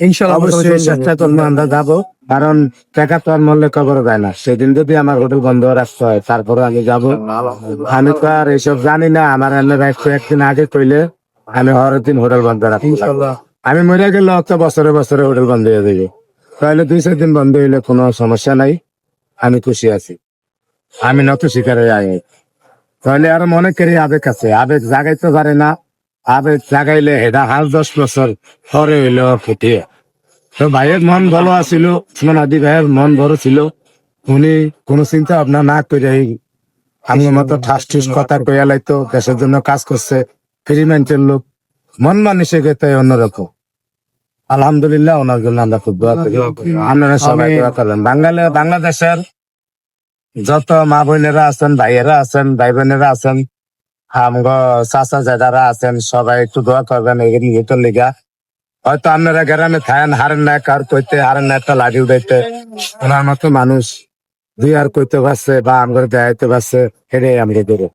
ইনশাআল্লাহ অবশ্যই চেষ্টা করবো, আমরা যাবো। কারণ টাকা তো আর মরলে কবর যায় না। সেদিন যদি আমার হোটেল বন্ধ রাখতে হয় তারপরে আমি যাব। আমি তো আর এইসব জানি না। আমার এনে রাখতে একদিন আগে কইলে আমি হরের দিন হোটেল বন্ধ রাখবো। ইনশাআল্লাহ। আমি মরে গেলে তো বছরে বছরে হোটেল বন্ধ হয়ে যাবে। তাহলে 2-4 দিন বন্ধ হইলে কোনো সমস্যা নাই, আমি খুশি আছি। আমি নত শিকারে যাই। তাহলে আর মনে করি আবেগ আছে, আবেগ জাগাইতে পারে না। আবেগ জাগাইলে হেডা 5-10 বছর পরে হইলো ফুটিয়ে। তো ভাইয়ের মন ভালো আছিল, আদি ভাইয়ের মন বড় ছিল। উনি কোনো চিন্তা ভাবনা না করে আমার মতো ঠাস ঠুস কথা কইয়া লাইতো, দেশের জন্য কাজ করছে। ফ্রি মাইন্ডের লোক, মন মানসে গেতে অন্যরকম। আলহামদুলিল্লাহ, ওনার জন্য আমরা খুব দোয়া করি। আপনারা সবাই দোয়া করবেন। বাংলাদেশের যত মা বোনেরা আছেন, ভাইয়েরা আছেন, ভাই বোনেরা আছেন, আমগো চাচা জেদারা আছেন, সবাই একটু দোয়া করবেন এগুলোর লিগা। হয়তো আপনারা গ্রামে থাকেন, হারেন না কার কইতে, হারেন না একটা লাঠি উঠাইতে। ওনার মতো মানুষ দুই আর কইতে পারছে বা আমগরে দেখাইতে পারছে, এটাই আমরা দেবো।